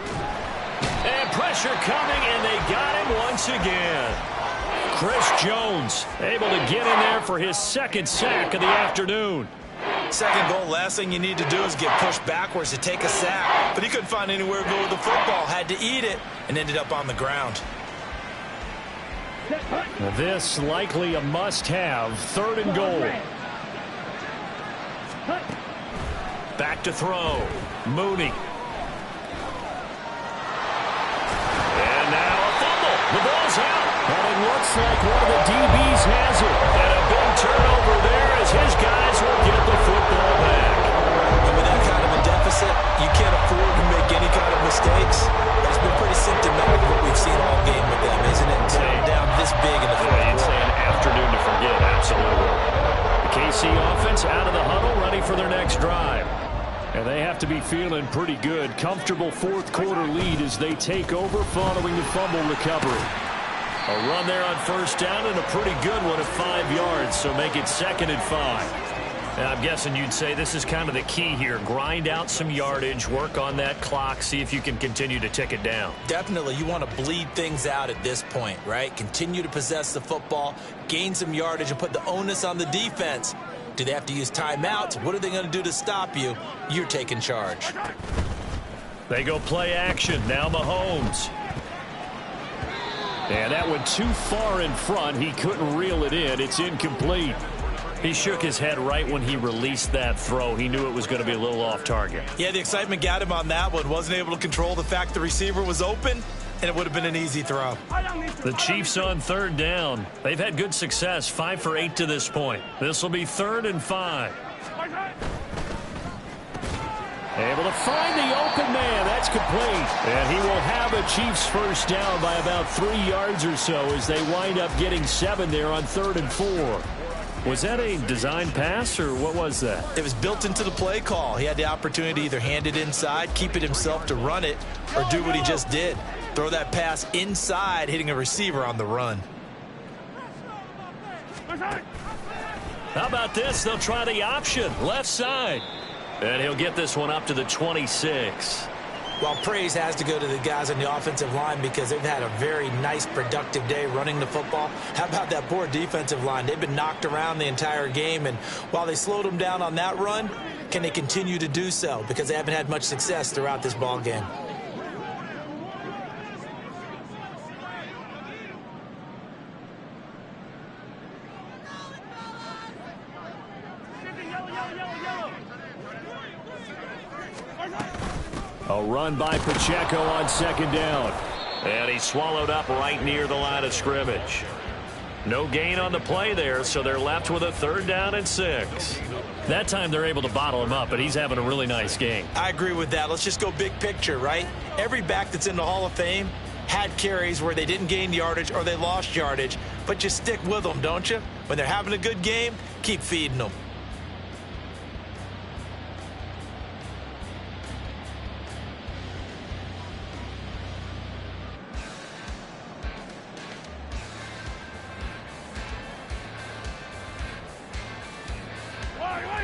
S3: And pressure coming, and they got him once again. Chris Jones able to get in there for his 2nd sack of the afternoon.
S4: 2nd goal, last thing you need to do is get pushed backwards to take a sack. But he couldn't find anywhere to go with the football, had to eat it, and ended up on the ground.
S1: This likely a must-have. 3rd and goal.
S3: Back to throw. Mooney. And now a fumble. The ball's out.
S1: And it looks like one of the DBs has it.
S3: And a big turnover there as his guys will get the football back.
S4: And with that kind of a deficit, you can't afford to make any kind of mistakes. But it's been pretty symptomatic of what we've seen all game with them, isn't it? Taking down this big in the fourth
S3: You'd
S4: quarter.
S3: say an afternoon to forget, absolutely.
S1: The KC offense out of the huddle, ready for their next drive. And they have to be feeling pretty good. Comfortable 4th quarter lead as they take over following the fumble recovery.
S3: A run there on 1st down and a pretty good one at 5 yards, so make it 2nd and 5. And I'm guessing you'd say this is kind of the key here. Grind out some yardage, work on that clock, see if you can continue to tick it down.
S4: Definitely, you want to bleed things out at this point, right? Continue to possess the football, gain some yardage, and put the onus on the defense. Do they have to use timeouts? What are they going to do to stop you? You're taking charge.
S3: They go play action. Now Mahomes.
S1: And that went too far in front. He couldn't reel it in. It's incomplete.
S3: He shook his head right when he released that throw. He knew it was going to be a little off target.
S4: Yeah, the excitement got him on that one. Wasn't able to control the fact the receiver was open, and it would have been an easy throw.
S3: The Chiefs on 3rd down. They've had good success, 5 for 8 to this point. This will be 3rd and 5.
S1: Able to find the open man. That's complete. And he will have a Chiefs 1st down by about 3 yards or so as they wind up getting 7 there on 3rd and 4.
S3: Was that a design pass, or what was that?
S4: It was built into the play call. He had the opportunity to either hand it inside, keep it himself to run it, or do what he just did. Throw that pass inside, hitting a receiver on the run.
S3: How about this? They'll try the option, left side. And he'll get this one up to the 26.
S4: Well, praise has to go to the guys on the offensive line because they've had a very nice, productive day running the football. How about that poor defensive line? They've been knocked around the entire game, and while they slowed them down on that run, can they continue to do so? Because they haven't had much success throughout this ball game.
S1: A run by Pacheco on 2nd down.
S3: And he swallowed up right near the line of scrimmage. No gain on the play there, so they're left with a 3rd down and 6. That time they're able to bottle him up, but he's having a really nice game.
S4: I agree with that. Let's just go big picture, right? Every back that's in the Hall of Fame had carries where they didn't gain yardage or they lost yardage, but you stick with them, don't you? When they're having a good game, keep feeding them.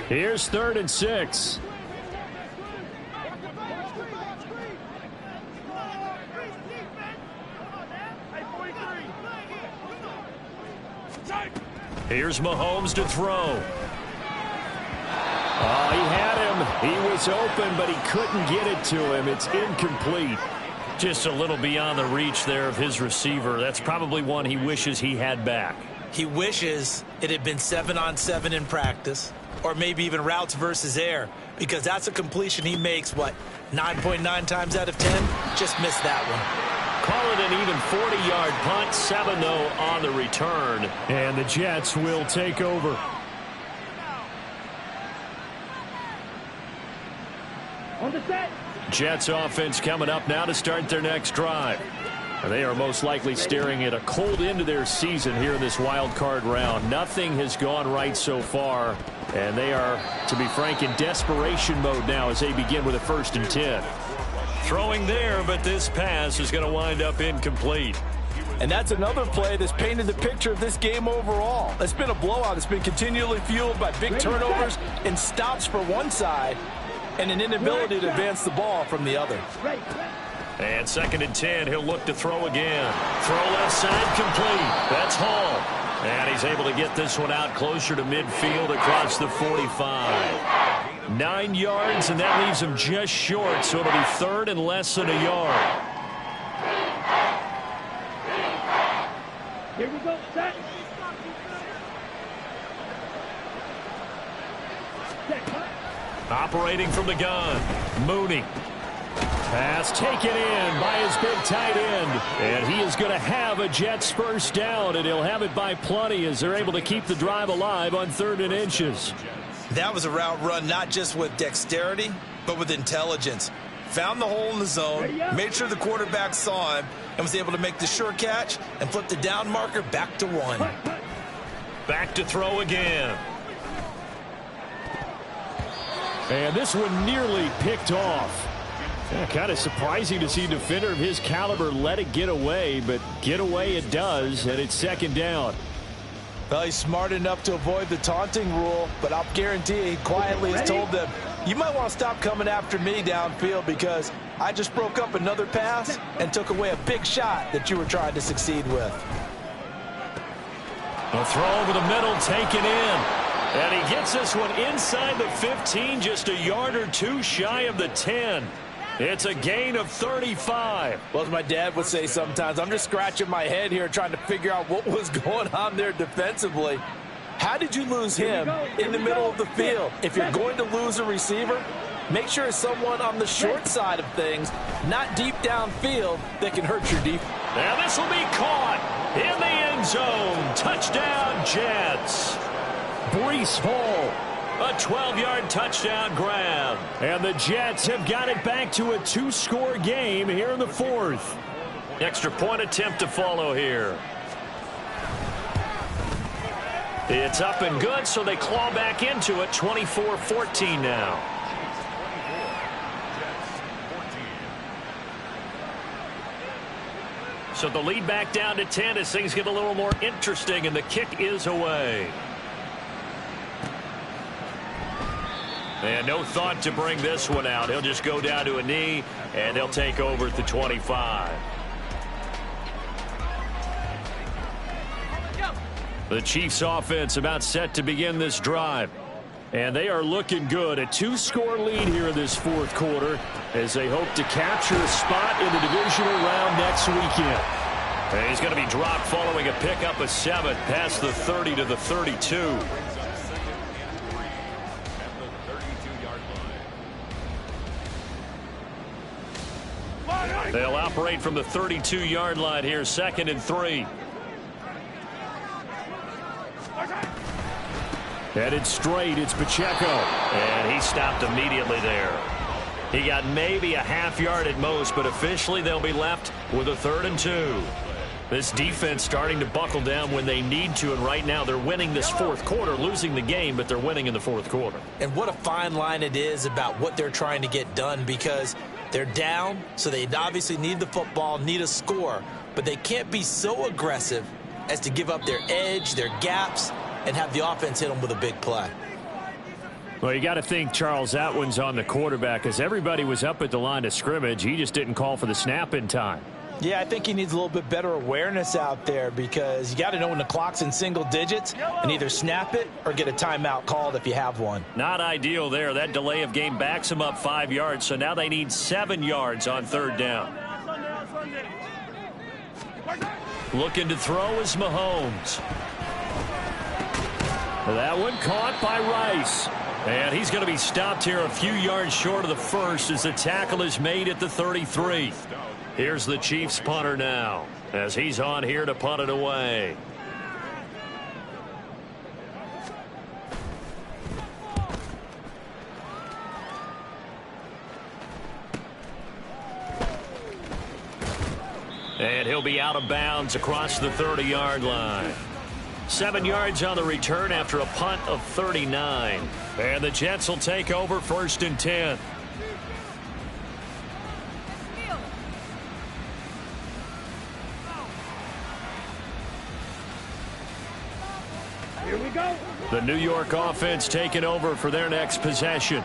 S1: Here's 3rd and 6.
S3: Here's Mahomes to throw.
S1: He had him. He was open, but he couldn't get it to him. It's incomplete.
S3: Just a little beyond the reach there of his receiver. That's probably one he wishes he had back.
S4: He wishes it had been 7-on-7 in practice, or maybe even routes versus air, because that's a completion he makes, 9.9 times out of 10? Just missed that one.
S3: call it an even 40-yard punt. 7, though, on the return.
S1: And the Jets will take over.
S5: On the set.
S1: Jets offense coming up now to start their next drive. They are most likely staring at a cold end to their season here in this wild card round. Nothing has gone right so far, and they are, to be frank, in desperation mode now as they begin with a 1st and 10.
S3: Throwing there, but this pass is going to wind up incomplete.
S4: And that's another play that's painted the picture of this game overall. It's been a blowout. It's been continually fueled by big turnovers and stops for one side and an inability to advance the ball from the other.
S3: And 2nd and 10, he'll look to throw again. Throw left side, complete. That's Hall. And he's able to get this one out closer to midfield across the 45. 9 yards, and that leaves him just short, so it'll be 3rd and less than a yard.
S5: Here we go. Set.
S1: Operating from the gun, Mooney. Pass taken in by his big tight end. And he is going to have a Jets 1st down, and he'll have it by plenty as they're able to keep the drive alive on 3rd and inches.
S2: That was a route run not just with dexterity, but with intelligence. Found the hole in the zone, made sure the quarterback saw him, and was able to make the sure catch and flip the down marker back to 1.
S3: Back to throw again.
S1: And this one nearly picked off. Yeah, kind of surprising to see a defender of his caliber let it get away, but get away it does, and it's 2nd down.
S4: Well, he's smart enough to avoid the taunting rule, but I'll guarantee he quietly has told them, you might want to stop coming after me downfield because I just broke up another pass and took away a big shot that you were trying to succeed with.
S3: A throw over the middle, taken in. And he gets this one inside the 15, just a yard or 2 shy of the 10. It's a gain of 35.
S4: Well, as my dad would say sometimes, I'm just scratching my head here trying to figure out what was going on there defensively. How did you lose him in the middle of the field? If you're going to lose a receiver, make sure it's someone on the short side of things, not deep downfield, that can hurt your defense.
S3: Now this will be caught in the end zone. Touchdown, Jets.
S1: Breece Hall.
S3: A 12-yard touchdown grab.
S1: And the Jets have got it back to a 2-score game here in the 4th.
S3: Extra point attempt to follow here. It's up and good, so they claw back into it. 24-14 now. So the lead back down to 10 as things get a little more interesting, and the kick is away. And no thought to bring this one out. He'll just go down to a knee, and they'll take over at the 25. The Chiefs offense about set to begin this drive. And they are looking good. A 2-score lead here in this 4th quarter as they hope to capture a spot in the divisional round next weekend. And he's going to be dropped following a pickup of 7 past the 30 to the 32. They'll operate from the 32-yard line here, 2nd and 3.
S1: Headed straight, it's Pacheco.
S3: And he stopped immediately there. He got maybe a half yard at most, but officially they'll be left with a 3rd and 2. This defense starting to buckle down when they need to, and right now they're winning this 4th quarter, losing the game, but they're winning in the 4th quarter.
S2: And what a fine line it is about what they're trying to get done, because they're down, so they obviously need the football, need a score, but they can't be so aggressive as to give up their edge, their gaps, and have the offense hit them with a big play.
S1: Well, you got to think, Charles, that one's on the quarterback, as everybody was up at the line of scrimmage. He just didn't call for the snap in time.
S4: Yeah, I think he needs a little bit better awareness out there, because you got to know when the clock's in single digits and either snap it or get a timeout called if you have one.
S3: Not ideal there. That delay of game backs them up 5 yards, so now they need 7 yards on 3rd down. Looking to throw is Mahomes.
S1: That one caught by Rice.
S3: And he's going to be stopped here a few yards short of the 1st as the tackle is made at the 33. Here's the Chiefs punter now, as he's on here to punt it away. And he'll be out of bounds across the 30-yard line. 7 yards on the return after a punt of 39. And the Jets will take over 1st and 10.
S5: Here we go.
S1: The New York offense taking over for their next possession.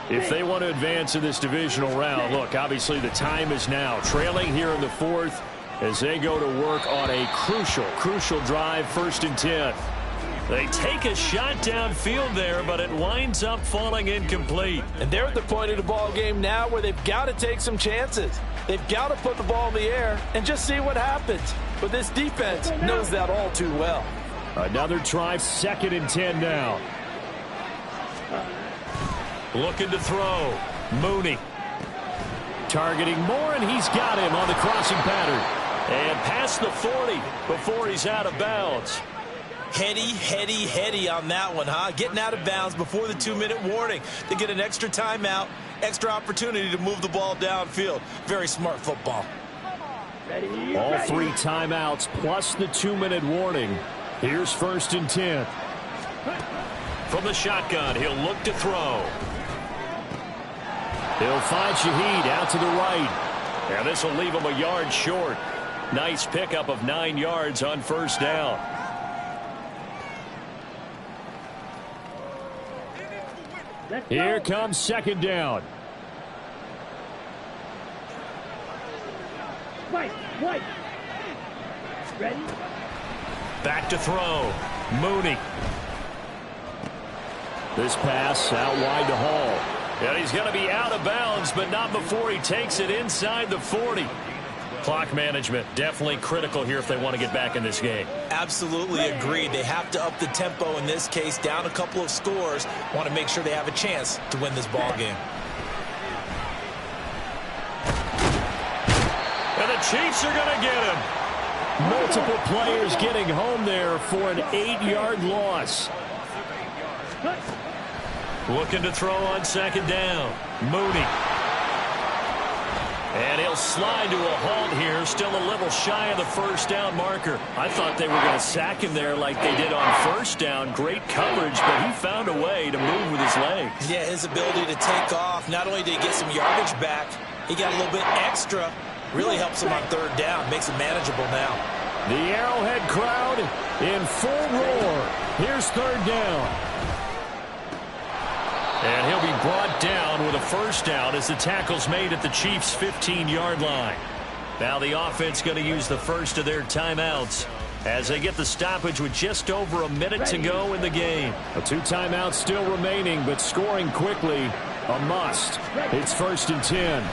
S1: If they want to advance in this divisional round, look, obviously the time is now. Trailing here in the 4th as they go to work on a crucial drive, 1st and 10.
S3: They take a shot downfield there, but it winds up falling incomplete.
S4: And they're at the point of the ball game now where they've got to take some chances. They've got to put the ball in the air and just see what happens. But this defense knows that all too well.
S1: Another try, 2nd and 10 now.
S3: Looking to throw. Mooney.
S1: Targeting Moore, and he's got him on the crossing pattern.
S3: And past the 40 before he's out of bounds.
S2: Heady on that one, huh? Getting out of bounds before the 2-minute warning to get an extra timeout, extra opportunity to move the ball downfield. Very smart football.
S1: All 3 timeouts plus the 2-minute warning. Here's 1st and 10.
S3: From the shotgun, he'll look to throw.
S1: He'll find Shaheed out to the right.
S3: And this will leave him a yard short. Nice pickup of 9 yards on 1st down.
S1: Here comes 2nd down.
S5: White. Ready?
S3: Back to throw. Mooney.
S1: This pass out wide to Hall.
S3: And he's going to be out of bounds, but not before he takes it inside the 40. Clock management definitely critical here if they want to get back in this game.
S2: Absolutely agreed. They have to up the tempo in this case, down a couple of scores. Want to make sure they have a chance to win this ball game.
S3: And the Chiefs are going to get him.
S1: Multiple players getting home there for an 8-yard loss.
S3: Looking to throw on 2nd down. Mooney. And he'll slide to a halt here, still a little shy of the 1st down marker. I thought they were going to sack him there like they did on 1st down. Great coverage, but he found a way to move with his legs.
S2: Yeah, his ability to take off. Not only did he get some yardage back, he got a little bit extra. Really helps him on 3rd down, makes it manageable now.
S1: The Arrowhead crowd in full roar. Here's 3rd down.
S3: And he'll be brought down with a 1st down as the tackle's made at the Chiefs' 15-yard line. Now the offense going to use the first of their timeouts as they get the stoppage with just over a minute to go in the game.
S1: 2 timeouts still remaining, but scoring quickly, a must. It's 1st and 10.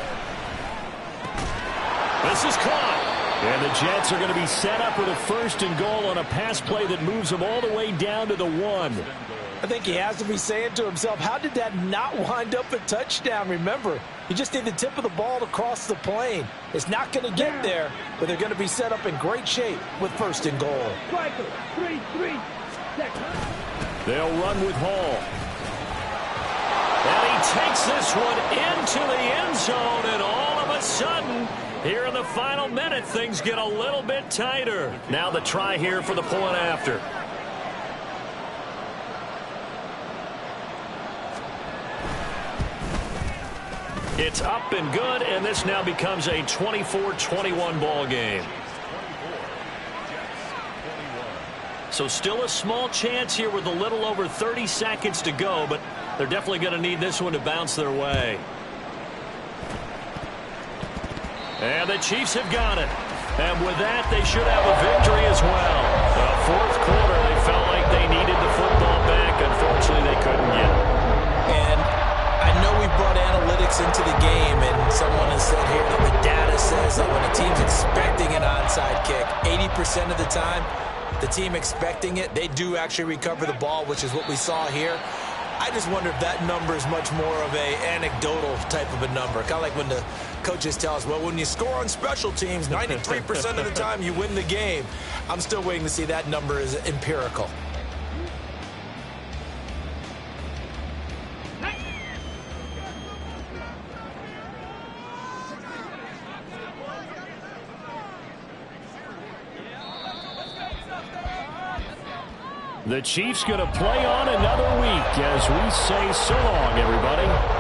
S3: This is caught.
S1: And the Jets are going to be set up with a 1st and goal on a pass play that moves them all the way down to the 1.
S4: I think he has to be saying to himself, how did that not wind up a touchdown? Remember, you just need the tip of the ball to cross the plane. It's not going to get there, but they're going to be set up in great shape with 1st and goal.
S5: 3.
S1: They'll run with Hall.
S3: And he takes this one into the end zone, and all of a sudden, here in the final minute, things get a little bit tighter. Now the try here for the point after. It's up and good, and this now becomes a 24-21 ball game. So still a small chance here with a little over 30 seconds to go, but they're definitely going to need this one to bounce their way. And the Chiefs have got it. And with that, they should have a victory as well. The 4th quarter, they felt like they needed the football back. Unfortunately, they couldn't get it.
S2: And I know we brought analytics into the game, and someone has said here that the data says that when a team's expecting an onside kick, 80% of the time, the team expecting it, they do actually recover the ball, which is what we saw here. I just wonder if that number is much more of a anecdotal type of a number. Kind of like when the coaches tell us, well, when you score on special teams, 93% of the time you win the game. I'm still waiting to see that number is empirical.
S1: The Chiefs going to play on another week as we say so long, everybody.